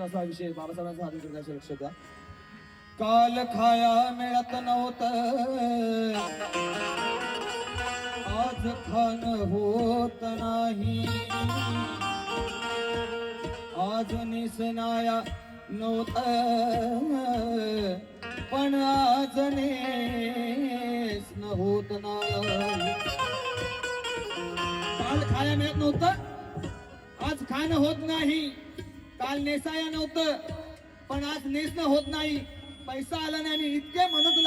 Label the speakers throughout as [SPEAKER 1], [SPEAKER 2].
[SPEAKER 1] असा विषय बाबासाहेबांचा आधी करण्याच्या लक्षात द्या. काल खाया मिळत नव्हत, आज खान होत नाही. आज निसनाया नव्हत, पण आज नेसन होत नाही. काल खाया मिळत नव्हतं, आज खाणं होत नाही. काल नेसाया नव्हतं, पण आज नेसणं होत नाही. पैसा आला नाही आणि इतके म्हणत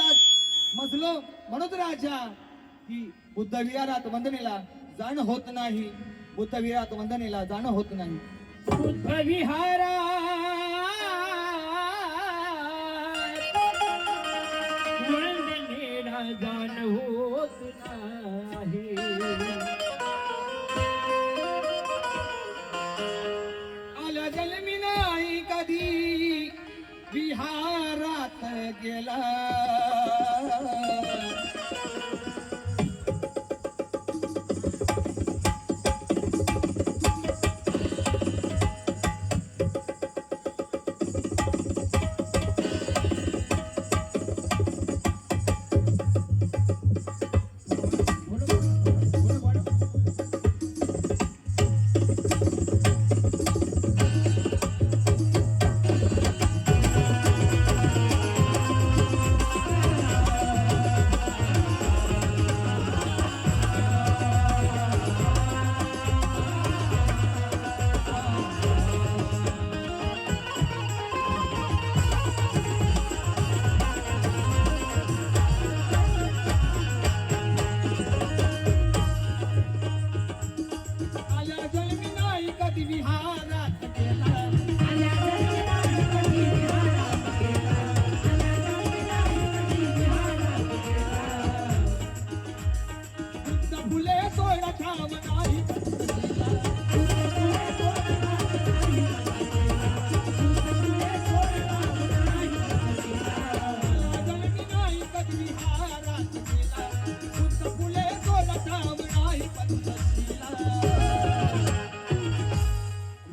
[SPEAKER 1] मजलो म्हणत राजा की बुद्ध विहारात वंदनेला जाणं होत नाही. बुद्ध विहारात वंदनेला जाणं होत नाही.
[SPEAKER 2] बुद्ध विहारा वंदनेला जाणं होत नाही.
[SPEAKER 1] जन्मी नाही कधी विहारात गेला.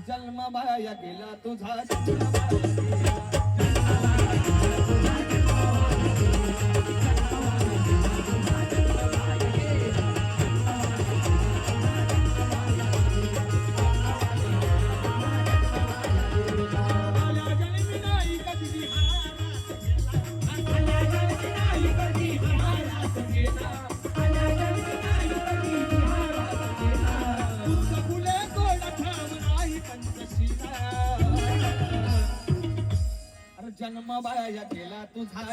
[SPEAKER 1] जन्माबाया गेला तुझा जन्माबाया गेला तुझा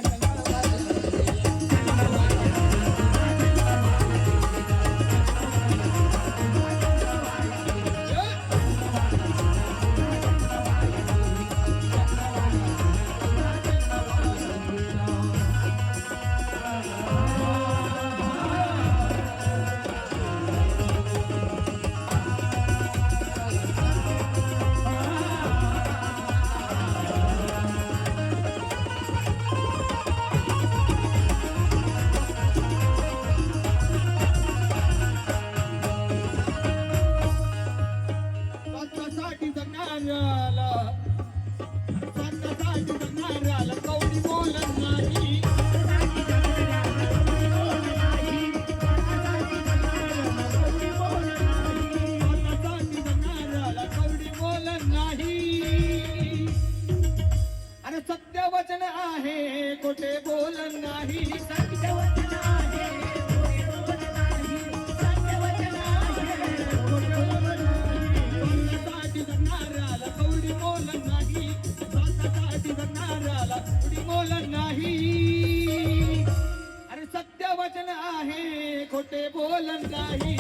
[SPEAKER 1] खोटे बोलन नाही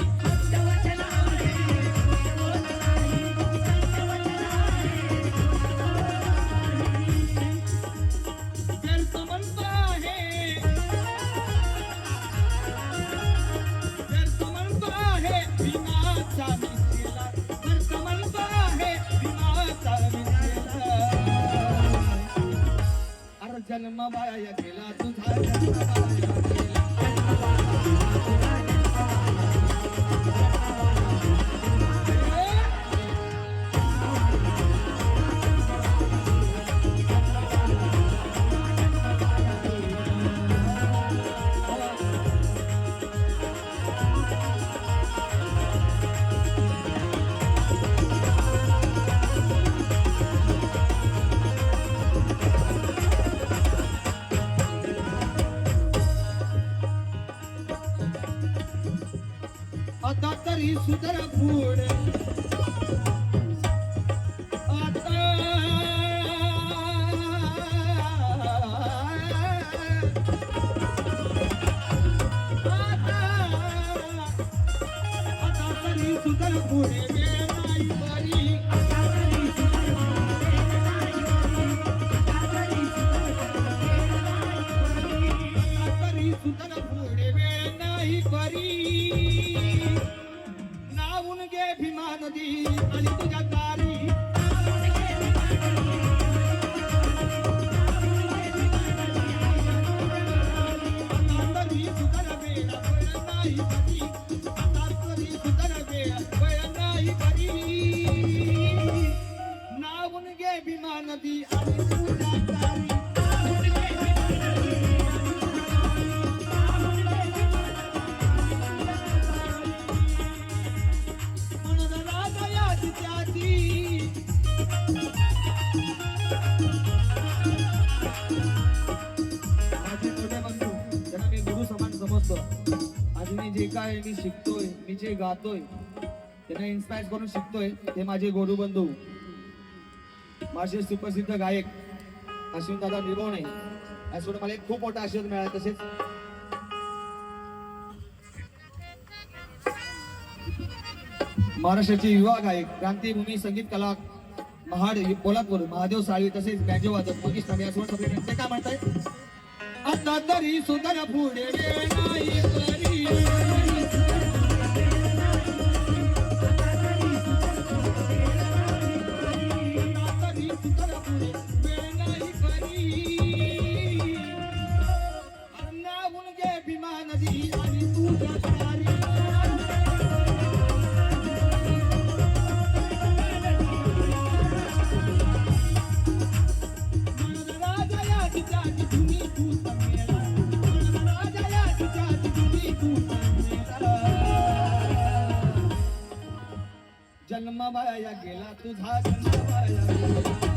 [SPEAKER 1] व्यर्थ म्हणतो आहे व्यर्थ म्हणतो आहे भीमाचा मिसेला व्यर्थ म्हणतो आहे भीमाचा मिसेला अरे जन्म वाया गेला तुझा जन्म वाया गेला आता तरी सुधर पुढे आता आता तरी सुधर पुढे वेळ नाही बरी आता तरी सुधर पुढे वेळ नाही बरी नावून घे भीमा नदी आणि तुझ्या दारी आता तरी सुधर वेळ वेळ नाही बरी आता तरी सुधर वेळ वेळ नाही बरी नावून घे भीमा नदी आणि तुझ्या दारी आज मी जे काय मी शिकतोय मी जे गातोय त्यांना इन्स्पायर करून शिकतोय ते माझे गोडू बंधू माझे सुप्रसिद्ध गायक अश्विन दादा निभवणे यासोबत मला एक खूप मोठा आशीर्वाद मिळाला तसेच महाराष्ट्राचे युवा गायक क्रांतीभूमी संगीत कला महाड पोलादपूर महादेव साळवी तसेच बँजो वादक मनीष तांबे यासोबत सगळे ते काय म्हणताय आता तरी सुधर पुढे वेळ नाही बरी आता तरी सुधर पुढे वेळ नाही बरी नावून घे भीमा नदी आणि तुझ्या दारी जन्म वाया गेला तुझा जन्म वाया गेला